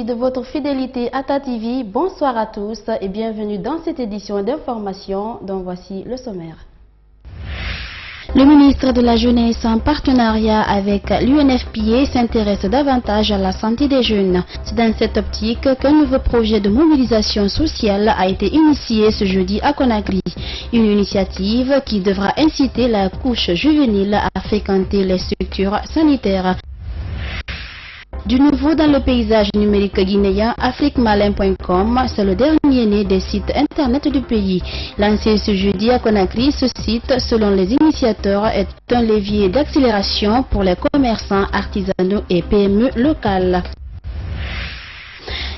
de votre fidélité à Ta TV. Bonsoir à tous et bienvenue dans cette édition d'information dont voici le sommaire. Le ministre de la Jeunesse, en partenariat avec l'UNFPA, s'intéresse davantage à la santé des jeunes. C'est dans cette optique qu'un nouveau projet de mobilisation sociale a été initié ce jeudi à Conakry. Une initiative qui devra inciter la couche juvénile à fréquenter les structures sanitaires. Du nouveau dans le paysage numérique guinéen, afriquemalin.com, c'est le dernier né des sites internet du pays. Lancé ce jeudi à Conakry, ce site, selon les initiateurs, est un levier d'accélération pour les commerçants, artisanaux et PME locales.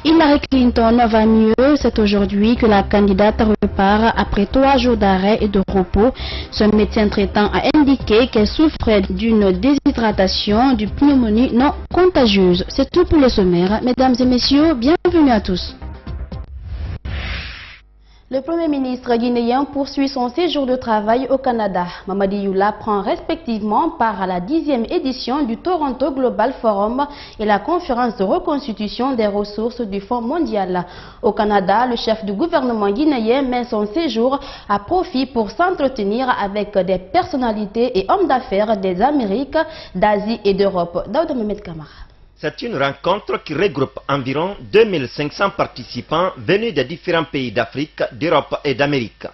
Hillary Clinton va mieux, c'est aujourd'hui que la candidate repart après 3 jours d'arrêt et de repos. Son médecin traitant a indiqué qu'elle souffrait d'une déshydratation, d'une pneumonie non contagieuse. C'est tout pour le sommaire. Mesdames et messieurs, bienvenue à tous. Le Premier ministre guinéen poursuit son séjour de travail au Canada. Mamadi Youla prend respectivement part à la 10e édition du Toronto Global Forum et la conférence de reconstitution des ressources du Fonds mondial. Au Canada, le chef du gouvernement guinéen met son séjour à profit pour s'entretenir avec des personnalités et hommes d'affaires des Amériques, d'Asie et d'Europe. Daouda Mehmet Kamara. C'est une rencontre qui regroupe environ 2500 participants venus de différents pays d'Afrique, d'Europe et d'Amérique.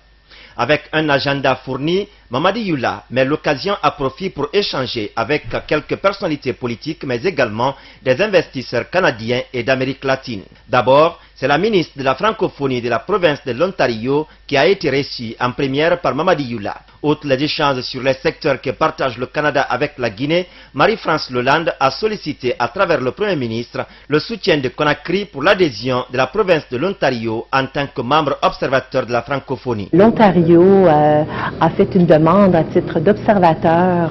Avec un agenda fourni, Mamadi Youla met l'occasion à profit pour échanger avec quelques personnalités politiques, mais également des investisseurs canadiens et d'Amérique latine. D'abord, c'est la ministre de la francophonie de la province de l'Ontario qui a été reçue en première par Mamadi Youla. Outre les échanges sur les secteurs que partage le Canada avec la Guinée, Marie-France Leland a sollicité à travers le Premier ministre le soutien de Conakry pour l'adhésion de la province de l'Ontario en tant que membre observateur de la francophonie. L'Ontario a fait une demande à titre d'observateur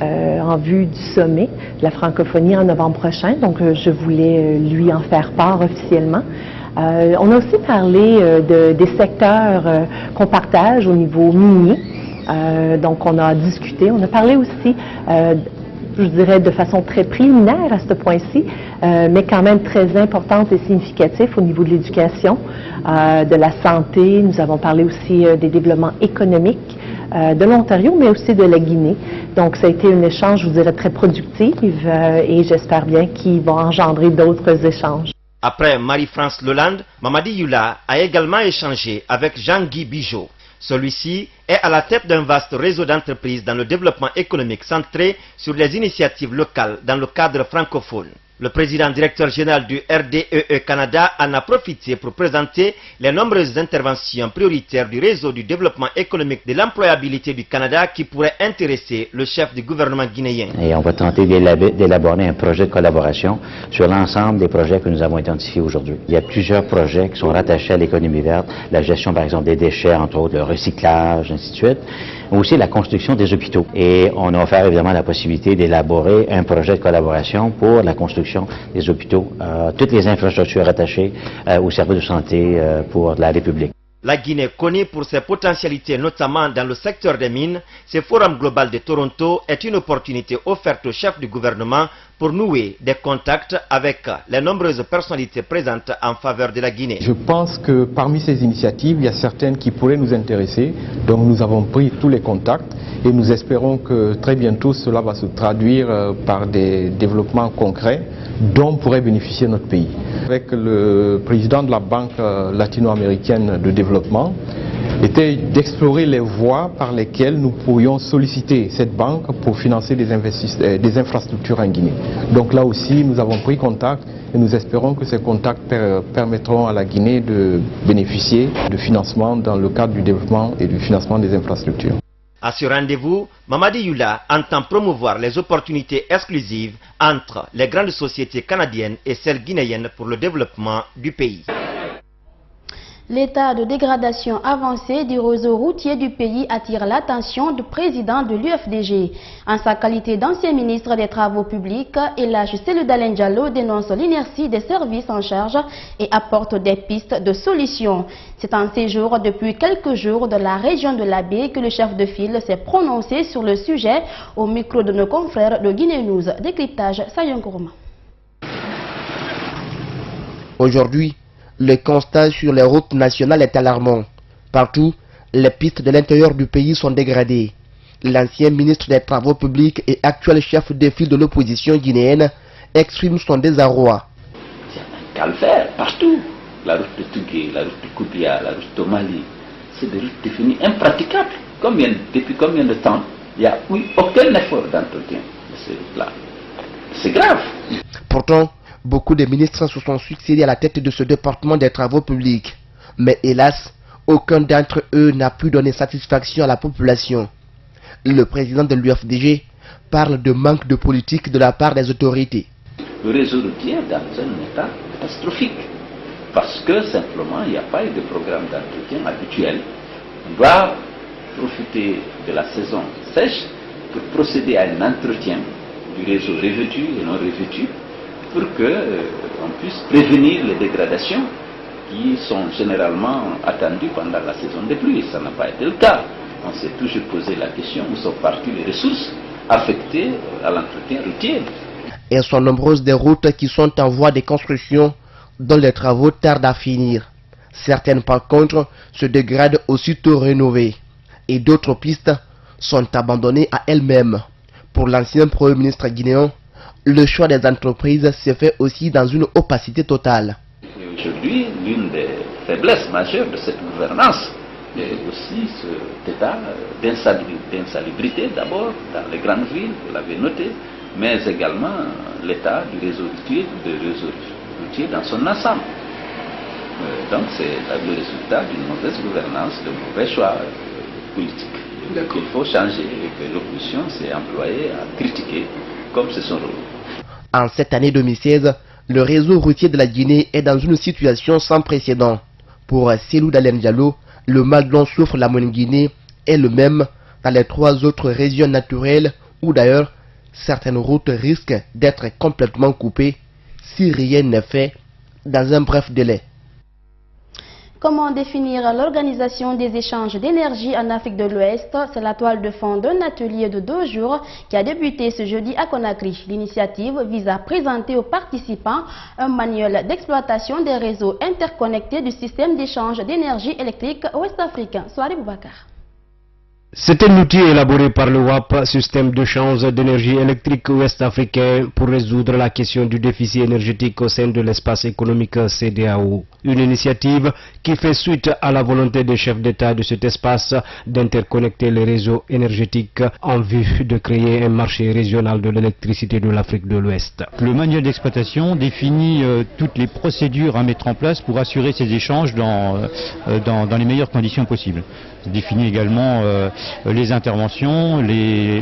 en vue du sommet de la francophonie en novembre prochain, donc je voulais lui en faire part officiellement. On a aussi parlé des secteurs qu'on partage au niveau minier. Donc on a discuté, on a parlé aussi, je dirais de façon très préliminaire à ce point-ci, mais quand même très importante et significative au niveau de l'éducation, de la santé. Nous avons parlé aussi des développements économiques de l'Ontario, mais aussi de la Guinée. Donc ça a été un échange, je vous dirais, très productif et j'espère bien qu'il va engendrer d'autres échanges. Après Marie-France Leland, Mamadi Youla a également échangé avec Jean-Guy Bijot. Celui-ci est à la tête d'un vaste réseau d'entreprises dans le développement économique centré sur les initiatives locales dans le cadre francophone. Le président directeur général du RDEE Canada en a profité pour présenter les nombreuses interventions prioritaires du réseau du développement économique de l'employabilité du Canada qui pourraient intéresser le chef du gouvernement guinéen. Et on va tenter d'élaborer un projet de collaboration sur l'ensemble des projets que nous avons identifiés aujourd'hui. Il y a plusieurs projets qui sont rattachés à l'économie verte, la gestion par exemple des déchets, entre autres le recyclage, ainsi de suite, mais aussi la construction des hôpitaux. Et on a offert évidemment la possibilité d'élaborer un projet de collaboration pour la construction des hôpitaux, toutes les infrastructures rattachées au service de santé pour la République. La Guinée, connue pour ses potentialités, notamment dans le secteur des mines, ce Forum global de Toronto est une opportunité offerte au chef du gouvernement pour nouer des contacts avec les nombreuses personnalités présentes en faveur de la Guinée. Je pense que parmi ces initiatives, il y a certaines qui pourraient nous intéresser. Donc nous avons pris tous les contacts et nous espérons que très bientôt cela va se traduire par des développements concrets dont pourrait bénéficier notre pays. Avec le président de la Banque latino-américaine de développement, était d'explorer les voies par lesquelles nous pourrions solliciter cette banque pour financer des infrastructures en Guinée. Donc là aussi, nous avons pris contact et nous espérons que ces contacts permettront à la Guinée de bénéficier de financement dans le cadre du développement et du financement des infrastructures. À ce rendez-vous, Mamadi Youla entend promouvoir les opportunités exclusives entre les grandes sociétés canadiennes et celles guinéennes pour le développement du pays. L'état de dégradation avancée du réseau routier du pays attire l'attention du président de l'UFDG. En sa qualité d'ancien ministre des Travaux publics, Elhadji Cellou-Dalein Diallo dénonce l'inertie des services en charge et apporte des pistes de solutions. C'est en séjour depuis quelques jours de la région de la Baie que le chef de file s'est prononcé sur le sujet au micro de nos confrères de Guinée News. Décryptage Sayon Kourma. Aujourd'hui, le constat sur les routes nationales est alarmant. Partout, les pistes de l'intérieur du pays sont dégradées. L'ancien ministre des Travaux publics et actuel chef de file de l'opposition guinéenne exprime son désarroi. C'est un calvaire partout. La route de Tougué, la route de Koubia, la route de Mali, c'est des routes définies impraticables. Depuis combien de temps il n'y a eu aucun effort d'entretien de ces routes-là? C'est grave. Pourtant, beaucoup de ministres se sont succédés à la tête de ce département des travaux publics. Mais hélas, aucun d'entre eux n'a pu donner satisfaction à la population. Le président de l'UFDG parle de manque de politique de la part des autorités. Le réseau routier est dans un état catastrophique parce que simplement il n'y a pas eu de programme d'entretien habituel. On doit profiter de la saison sèche pour procéder à un entretien du réseau revêtu et non revêtu pour qu'on puisse prévenir les dégradations qui sont généralement attendues pendant la saison des pluies. Ça n'a pas été le cas. On s'est toujours posé la question où sont parties les ressources affectées à l'entretien routier. Elles sont nombreuses des routes qui sont en voie de construction dont les travaux tardent à finir. Certaines par contre se dégradent aussitôt rénovées et d'autres pistes sont abandonnées à elles-mêmes. Pour l'ancien Premier ministre guinéen, le choix des entreprises se fait aussi dans une opacité totale. Aujourd'hui, l'une des faiblesses majeures de cette gouvernance est aussi cet état d'insalubrité d'abord dans les grandes villes, vous l'avez noté, mais également l'état du réseau routier, dans son ensemble. Donc c'est le résultat d'une mauvaise gouvernance, de mauvais choix politiques. Il faut changer et que l'opposition s'est employée à critiquer comme c'est son rôle. En cette année 2016, le réseau routier de la Guinée est dans une situation sans précédent. Pour Cellou Dalein Diallo, le mal dont souffre la Guinée est le même dans les 3 autres régions naturelles où d'ailleurs certaines routes risquent d'être complètement coupées si rien n'est fait dans un bref délai. Comment définir l'organisation des échanges d'énergie en Afrique de l'Ouest? C'est la toile de fond d'un atelier de 2 jours qui a débuté ce jeudi à Conakry. L'initiative vise à présenter aux participants un manuel d'exploitation des réseaux interconnectés du système d'échange d'énergie électrique ouest-africain. Soirée Boubacar. C'est un outil élaboré par le WAP, système d'échange d'énergie électrique ouest-africain, pour résoudre la question du déficit énergétique au sein de l'espace économique CEDEAO. Une initiative qui fait suite à la volonté des chefs d'État de cet espace d'interconnecter les réseaux énergétiques en vue de créer un marché régional de l'électricité de l'Afrique de l'Ouest. Le manuel d'exploitation définit toutes les procédures à mettre en place pour assurer ces échanges dans les meilleures conditions possibles. Il définit également les interventions,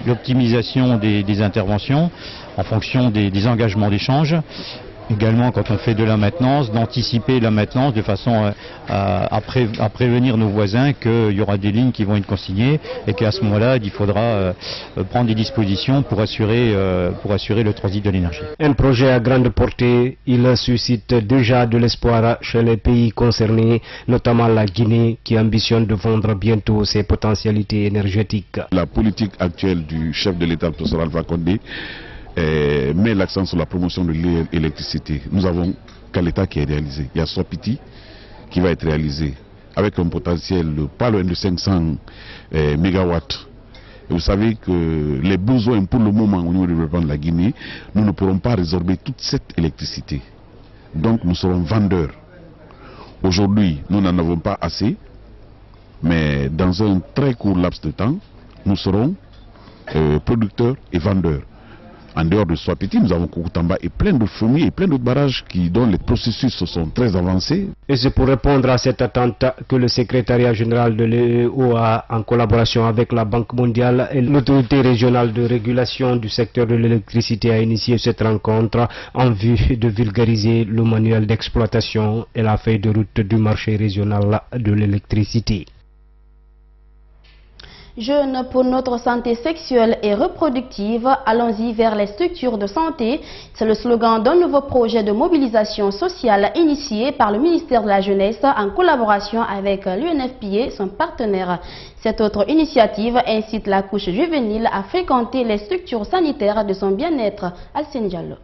l'optimisation des interventions en fonction des engagements d'échange. Également, quand on fait de la maintenance, d'anticiper la maintenance de façon à prévenir nos voisins qu'il y aura des lignes qui vont être consignées et qu'à ce moment-là, il faudra prendre des dispositions pour assurer le transit de l'énergie. Un projet à grande portée, il suscite déjà de l'espoir chez les pays concernés, notamment la Guinée, qui ambitionne de vendre bientôt ses potentialités énergétiques. La politique actuelle du chef de l'État, le professeur Alpha Condé, met l'accent sur la promotion de l'électricité. Nous avons Kaleta qui est réalisé. Il y a Swapiti qui va être réalisé avec un potentiel pas loin de 500 mégawatts. Et vous savez que les besoins pour le moment au niveau du développement de la Guinée, nous ne pourrons pas résorber toute cette électricité. Donc nous serons vendeurs. Aujourd'hui, nous n'en avons pas assez, mais dans un très court laps de temps, nous serons producteurs et vendeurs. En dehors de Swapiti, nous avons Koukutamba et plein de fumiers et plein d'autres barrages dont les processus sont très avancés. Et c'est pour répondre à cette attente que le secrétariat général de l'EOA, en collaboration avec la Banque mondiale et l'autorité régionale de régulation du secteur de l'électricité, a initié cette rencontre en vue de vulgariser le manuel d'exploitation et la feuille de route du marché régional de l'électricité. Jeunes pour notre santé sexuelle et reproductive, allons-y vers les structures de santé. C'est le slogan d'un nouveau projet de mobilisation sociale initié par le ministère de la Jeunesse en collaboration avec l'UNFPA, son partenaire. Cette autre initiative incite la couche juvénile à fréquenter les structures sanitaires de son bien-être. Alcine Diallo.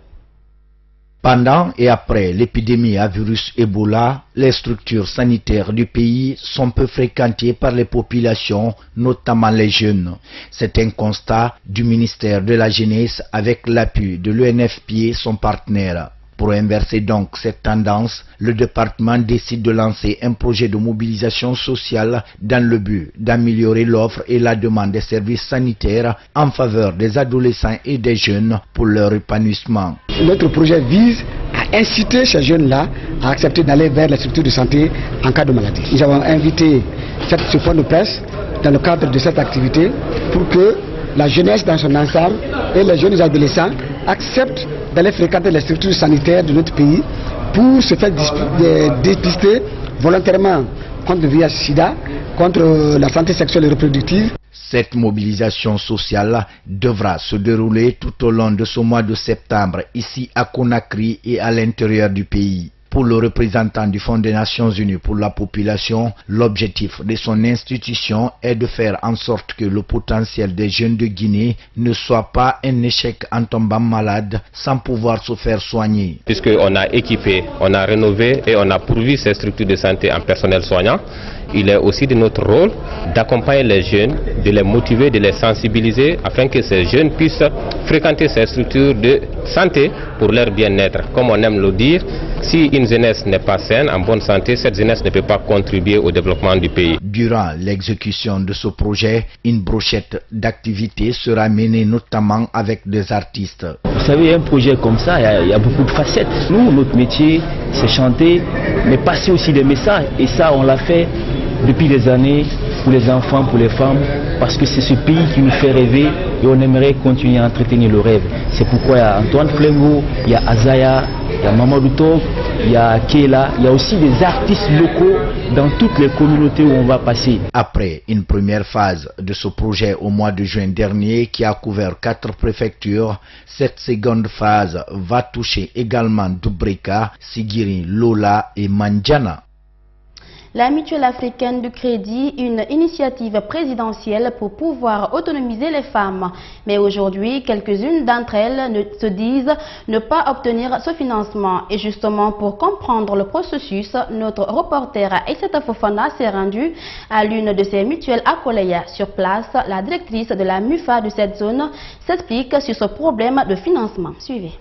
Pendant et après l'épidémie à virus Ebola, les structures sanitaires du pays sont peu fréquentées par les populations, notamment les jeunes. C'est un constat du ministère de la Jeunesse avec l'appui de l'UNFPA, son partenaire. Pour inverser donc cette tendance, le département décide de lancer un projet de mobilisation sociale dans le but d'améliorer l'offre et la demande des services sanitaires en faveur des adolescents et des jeunes pour leur épanouissement. Notre projet vise à inciter ces jeunes-là à accepter d'aller vers les structures de santé en cas de maladie. Nous avons invité ce point de presse dans le cadre de cette activité pour que la jeunesse dans son ensemble et les jeunes adolescents acceptent d'aller fréquenter les structures sanitaires de notre pays pour se faire dépister volontairement contre le VIH-Sida, contre la santé sexuelle et reproductive. Cette mobilisation sociale devra se dérouler tout au long de ce mois de septembre, ici à Conakry et à l'intérieur du pays. Pour le représentant du Fonds des Nations Unies pour la population, l'objectif de son institution est de faire en sorte que le potentiel des jeunes de Guinée ne soit pas un échec en tombant malade sans pouvoir se faire soigner. Puisqu'on a équipé, on a rénové et on a pourvu ces structures de santé en personnel soignant, il est aussi de notre rôle d'accompagner les jeunes, de les motiver, de les sensibiliser afin que ces jeunes puissent fréquenter ces structures de santé pour leur bien-être. Comme on aime le dire, si une jeunesse n'est pas saine, en bonne santé, cette jeunesse ne peut pas contribuer au développement du pays. Durant l'exécution de ce projet, une brochette d'activités sera menée notamment avec des artistes. Vous savez, un projet comme ça, il y a beaucoup de facettes. Nous, notre métier, c'est chanter, mais passer aussi des messages. Et ça, on l'a fait depuis des années pour les enfants, pour les femmes, parce que c'est ce pays qui nous fait rêver et on aimerait continuer à entretenir le rêve. C'est pourquoi il y a Antoine Flengo, il y a Azaya, il y a Mamadou Top, il y a Kéla, il y a aussi des artistes locaux dans toutes les communautés où on va passer. Après une première phase de ce projet au mois de juin dernier qui a couvert 4 préfectures, cette seconde phase va toucher également Dubrika, Sigiri, Lola et Mandjana. La Mutuelle africaine du crédit, une initiative présidentielle pour pouvoir autonomiser les femmes. Mais aujourd'hui, quelques-unes d'entre elles se disent ne pas obtenir ce financement. Et justement, pour comprendre le processus, notre reporter Aïssata Fofana s'est rendu à l'une de ces mutuelles à Koleya. Sur place, la directrice de la MUFA de cette zone s'explique sur ce problème de financement. Suivez.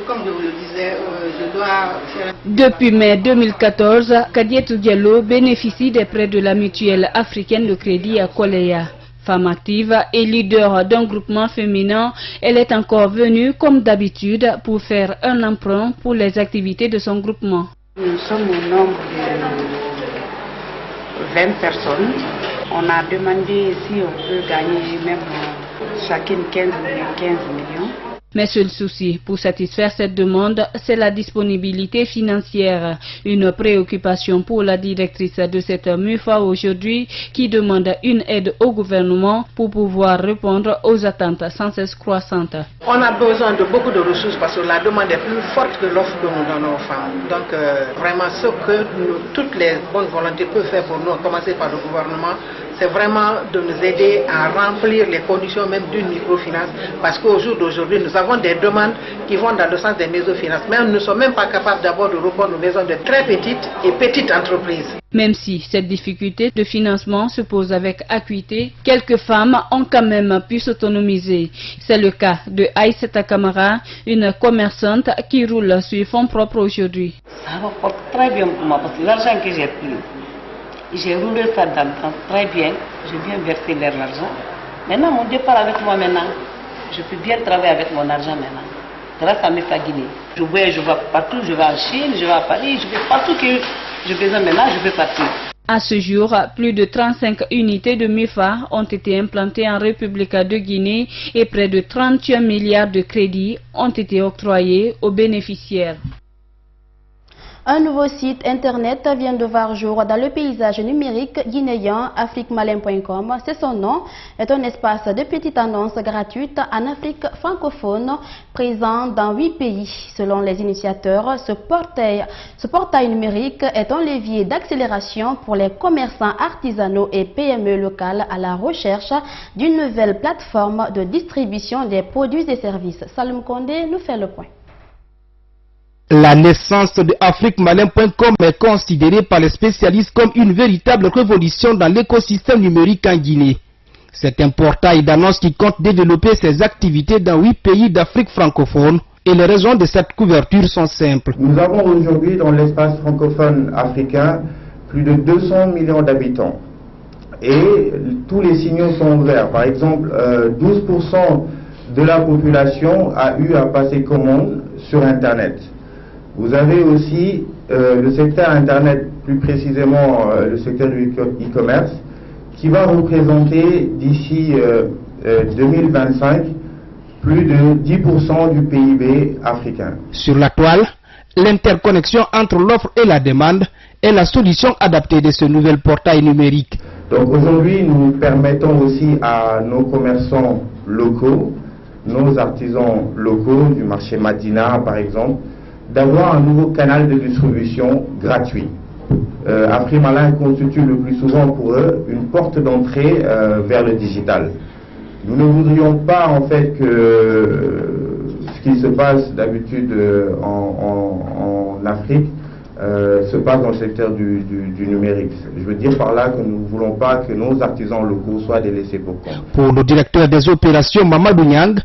Comme je vous le disais, je dois faire... Depuis mai 2014, Kadietou Diallo bénéficie des prêts de la mutuelle africaine de crédit à Koleya. Femme active et leader d'un groupement féminin, elle est encore venue comme d'habitude pour faire un emprunt pour les activités de son groupement. Nous sommes au nombre de 20 personnes. On a demandé si on peut gagner même chacune 15 millions. Mais seul souci pour satisfaire cette demande, c'est la disponibilité financière. Une préoccupation pour la directrice de cette MUFA aujourd'hui qui demande une aide au gouvernement pour pouvoir répondre aux attentes sans cesse croissantes. On a besoin de beaucoup de ressources parce que la demande est plus forte que l'offre que nous donnons aux femmes. Donc vraiment ce que toutes les bonnes volontés peuvent faire pour nous, à commencer par le gouvernement, c'est vraiment de nous aider à remplir les conditions même d'une microfinance parce qu'au jour d'aujourd'hui, nous avons des demandes qui vont dans le sens des microfinances. Mais nous ne sommes même pas capables d'abord de répondre aux besoins de très petites et petites entreprises. Même si cette difficulté de financement se pose avec acuité, quelques femmes ont quand même pu s'autonomiser. C'est le cas de Aïssata Kamara, une commerçante qui roule sur fonds propres aujourd'hui. Ça rapporte très bien pour moi parce que l'argent que j'ai pris, j'ai roulé ça dans le temps très bien, je viens verser l'argent. Maintenant, mon départ avec moi maintenant, je peux bien travailler avec mon argent maintenant. Grâce à mes Guinée. Je voyage, je vais partout, je vais en Chine, je vais à Paris, je vais partout que j'ai besoin maintenant, je vais partir. À ce jour, plus de 35 unités de MUFA ont été implantées en République de Guinée et près de 31 milliards de crédits ont été octroyés aux bénéficiaires. Un nouveau site internet vient de voir jour dans le paysage numérique guinéen, afriquemalin.com. C'est son nom, est un espace de petites annonces gratuites en Afrique francophone, présent dans 8 pays. Selon les initiateurs, ce portail numérique est un levier d'accélération pour les commerçants artisanaux et PME locales à la recherche d'une nouvelle plateforme de distribution des produits et services. Salum Kondé nous fait le point. La naissance de afriquemalin.com est considérée par les spécialistes comme une véritable révolution dans l'écosystème numérique en Guinée. C'est un portail d'annonces qui compte développer ses activités dans 8 pays d'Afrique francophone et les raisons de cette couverture sont simples. Nous avons aujourd'hui dans l'espace francophone africain plus de 200 millions d'habitants et tous les signaux sont ouverts. Par exemple, 12% de la population a eu à passer commande sur Internet. Vous avez aussi le secteur Internet, plus précisément le secteur du e-commerce, qui va représenter d'ici 2025 plus de 10% du PIB africain. Sur la toile, l'interconnexion entre l'offre et la demande est la solution adaptée de ce nouvel portail numérique. Donc aujourd'hui, nous permettons aussi à nos commerçants locaux, nos artisans locaux du marché Madina par exemple, d'avoir un nouveau canal de distribution gratuit. Afrimalin constitue le plus souvent pour eux une porte d'entrée vers le digital. Nous ne voudrions pas en fait que ce qui se passe d'habitude en Afrique se passe dans le secteur du numérique. Je veux dire par là que nous ne voulons pas que nos artisans locaux soient délaissés pour compte. Pour le directeur des opérations Mamadou Niang,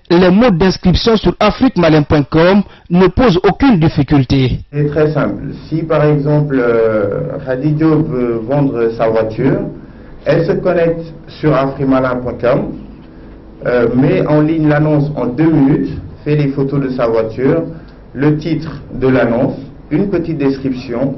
les modes d'inscription sur afriquemalin.com ne posent aucune difficulté. C'est très simple. Si par exemple Khadijo veut vendre sa voiture, elle se connecte sur afriquemalin.com, met en ligne l'annonce en 2 minutes, fait les photos de sa voiture, le titre de l'annonce, une petite description,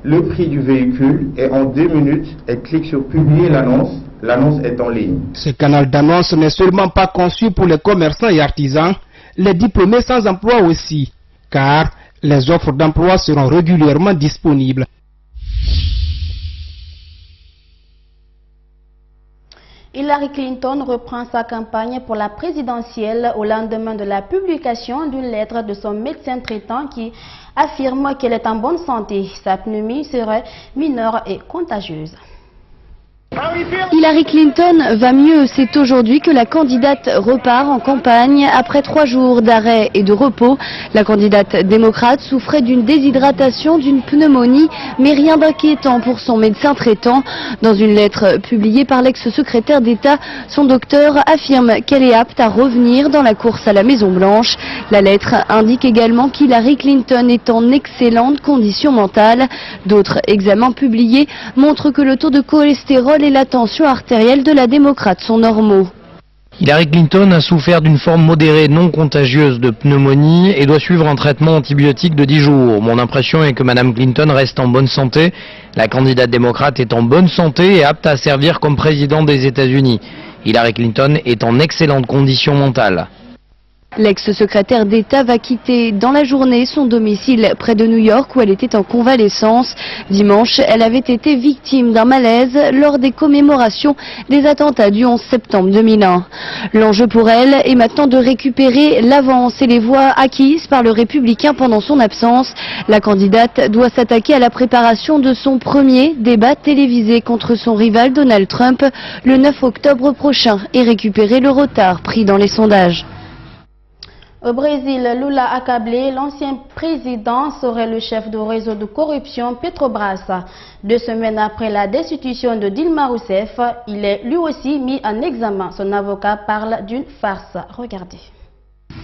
le prix du véhicule et en 2 minutes, elle clique sur publier l'annonce. L'annonce est en ligne. Ce canal d'annonce n'est seulement pas conçu pour les commerçants et artisans, les diplômés sans emploi aussi, car les offres d'emploi seront régulièrement disponibles. Hillary Clinton reprend sa campagne pour la présidentielle au lendemain de la publication d'une lettre de son médecin traitant qui affirme qu'elle est en bonne santé. Sa pneumonie serait mineure et contagieuse. Hillary Clinton va mieux. C'est aujourd'hui que la candidate repart en campagne après 3 jours d'arrêt et de repos. La candidate démocrate souffrait d'une déshydratation, d'une pneumonie, mais rien d'inquiétant pour son médecin traitant. Dans une lettre publiée par l'ex-secrétaire d'État, son docteur affirme qu'elle est apte à revenir dans la course à la Maison-Blanche. La lettre indique également qu'Hillary Clinton est en excellente condition mentale. D'autres examens publiés montrent que le taux de cholestérol et la tension artérielle de la démocrate sont normaux. Hillary Clinton a souffert d'une forme modérée non contagieuse de pneumonie et doit suivre un traitement antibiotique de 10 jours. Mon impression est que Mme Clinton reste en bonne santé. La candidate démocrate est en bonne santé et apte à servir comme présidente des États-Unis. Hillary Clinton est en excellente condition mentale. L'ex-secrétaire d'État va quitter dans la journée son domicile près de New York où elle était en convalescence. Dimanche, elle avait été victime d'un malaise lors des commémorations des attentats du 11 septembre 2001. L'enjeu pour elle est maintenant de récupérer l'avance et les voix acquises par le républicain pendant son absence. La candidate doit s'attaquer à la préparation de son premier débat télévisé contre son rival Donald Trump le 9 octobre prochain et récupérer le retard pris dans les sondages. Au Brésil, Lula accablé, l'ancien président serait le chef du réseau de corruption Petrobras. 2 semaines après la destitution de Dilma Rousseff, il est lui aussi mis en examen. Son avocat parle d'une farce. Regardez.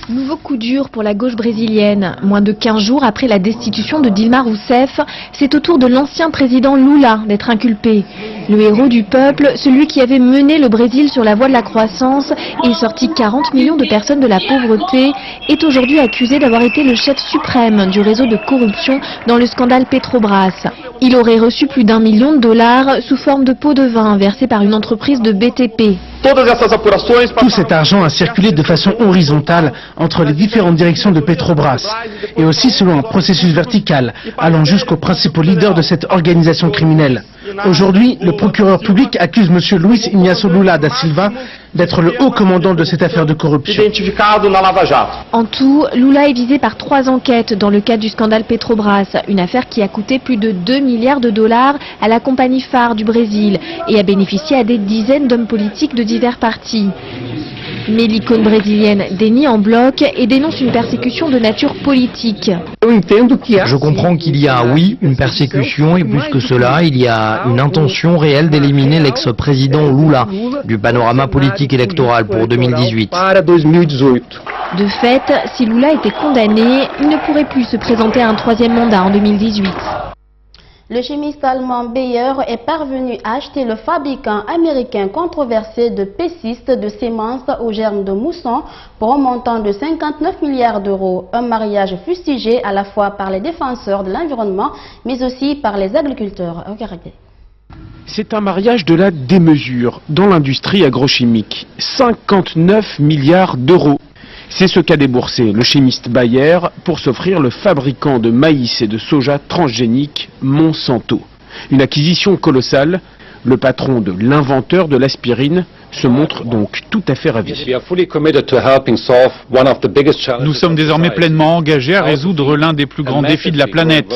Nouveau coup dur pour la gauche brésilienne. Moins de 15 jours après la destitution de Dilma Rousseff, c'est au tour de l'ancien président Lula d'être inculpé. Le héros du peuple, celui qui avait mené le Brésil sur la voie de la croissance et sorti 40 millions de personnes de la pauvreté, est aujourd'hui accusé d'avoir été le chef suprême du réseau de corruption dans le scandale Petrobras. Il aurait reçu plus d'1 million de dollars sous forme de pots de vin versés par une entreprise de BTP. Tout cet argent a circulé de façon horizontale entre les différentes directions de Petrobras et aussi selon un processus vertical allant jusqu'aux principaux leaders de cette organisation criminelle. Aujourd'hui, le procureur public accuse M. Luiz Inácio Lula da Silva d'être le haut commandant de cette affaire de corruption. En tout, Lula est visé par 3 enquêtes dans le cadre du scandale Petrobras, une affaire qui a coûté plus de 2 milliards de dollars à la compagnie phare du Brésil et a bénéficié à des dizaines d'hommes politiques de divers partis. Mais l'icône brésilienne dénie en bloc et dénonce une persécution de nature politique. Je comprends qu'il y a, oui, une persécution et plus que cela, il y a une intention réelle d'éliminer l'ex-président Lula du panorama politique électoral pour 2018. De fait, si Lula était condamné, il ne pourrait plus se présenter à un troisième mandat en 2018. Le chimiste allemand Bayer est parvenu à acheter le fabricant américain controversé de pestistes de semences aux germes de mousson pour un montant de 59 milliards d'euros. Un mariage fustigé à la fois par les défenseurs de l'environnement, mais aussi par les agriculteurs. C'est un mariage de la démesure dans l'industrie agrochimique. 59 milliards d'euros. C'est ce qu'a déboursé le chimiste Bayer pour s'offrir le fabricant de maïs et de soja transgénique Monsanto. Une acquisition colossale. Le patron de l'inventeur de l'aspirine se montre donc tout à fait ravi. Nous sommes désormais pleinement engagés à résoudre l'un des plus grands défis de la planète.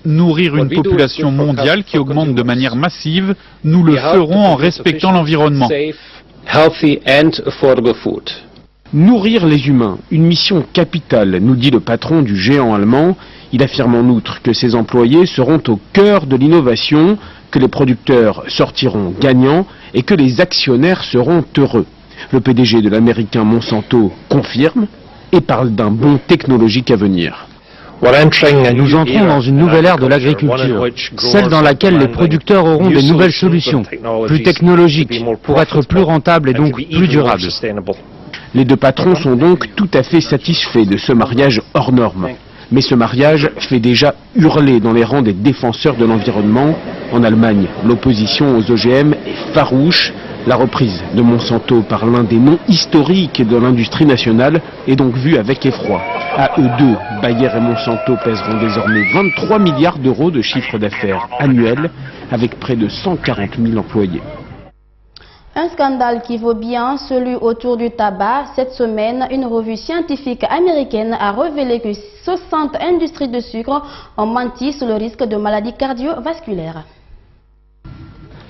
Nourrir une population mondiale qui augmente de manière massive, nous le ferons en respectant l'environnement. Nourrir les humains, une mission capitale, nous dit le patron du géant allemand. Il affirme en outre que ses employés seront au cœur de l'innovation, que les producteurs sortiront gagnants et que les actionnaires seront heureux. Le PDG de l'américain Monsanto confirme et parle d'un bond technologique à venir. Nous entrons dans une nouvelle ère de l'agriculture, celle dans laquelle les producteurs auront des nouvelles solutions, plus technologiques, pour être plus rentables et donc plus durables. Les deux patrons sont donc tout à fait satisfaits de ce mariage hors norme. Mais ce mariage fait déjà hurler dans les rangs des défenseurs de l'environnement. En Allemagne, l'opposition aux OGM est farouche. La reprise de Monsanto par l'un des noms historiques de l'industrie nationale est donc vue avec effroi. À eux deux, Bayer et Monsanto pèseront désormais 23 milliards d'euros de chiffre d'affaires annuel, avec près de 140 000 employés. Un scandale qui vaut bien celui autour du tabac. Cette semaine, une revue scientifique américaine a révélé que 60 industries de sucre ont menti sur le risque de maladies cardiovasculaires.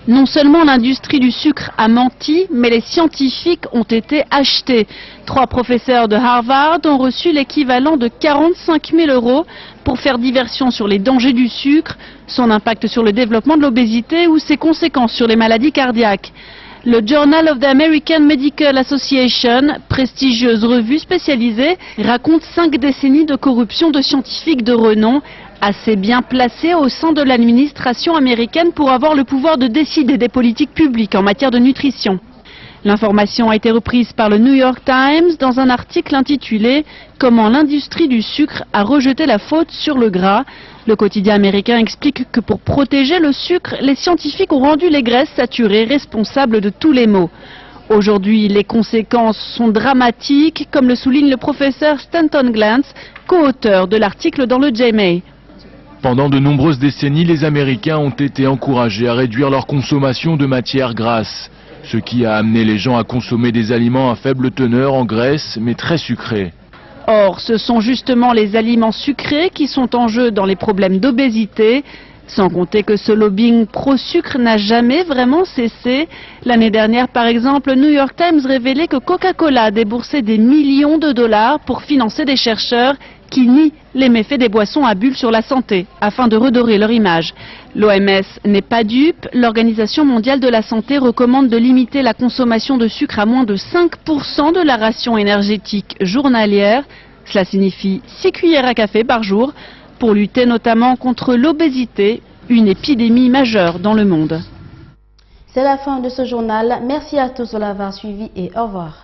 Non seulement l'industrie du sucre a menti, mais les scientifiques ont été achetés. 3 professeurs de Harvard ont reçu l'équivalent de 45 000 € pour faire diversion sur les dangers du sucre, son impact sur le développement de l'obésité ou ses conséquences sur les maladies cardiaques. Le Journal of the American Medical Association, prestigieuse revue spécialisée, raconte 5 décennies de corruption de scientifiques de renom, assez bien placés au sein de l'administration américaine pour avoir le pouvoir de décider des politiques publiques en matière de nutrition. L'information a été reprise par le New York Times dans un article intitulé « Comment l'industrie du sucre a rejeté la faute sur le gras ». Le quotidien américain explique que pour protéger le sucre, les scientifiques ont rendu les graisses saturées responsables de tous les maux. Aujourd'hui, les conséquences sont dramatiques, comme le souligne le professeur Stanton Glantz, co-auteur de l'article dans le JMA. Pendant de nombreuses décennies, les Américains ont été encouragés à réduire leur consommation de matières grasses, ce qui a amené les gens à consommer des aliments à faible teneur en graisse, mais très sucrés. Or, ce sont justement les aliments sucrés qui sont en jeu dans les problèmes d'obésité, sans compter que ce lobbying pro-sucre n'a jamais vraiment cessé. L'année dernière, par exemple, le New York Times révélait que Coca-Cola déboursait des millions de dollars pour financer des chercheurs qui nient les méfaits des boissons à bulles sur la santé, afin de redorer leur image. L'OMS n'est pas dupe. L'Organisation mondiale de la santé recommande de limiter la consommation de sucre à moins de 5% de la ration énergétique journalière. Cela signifie 6 cuillères à café par jour, pour lutter notamment contre l'obésité, une épidémie majeure dans le monde. C'est la fin de ce journal. Merci à tous de l'avoir suivi et au revoir.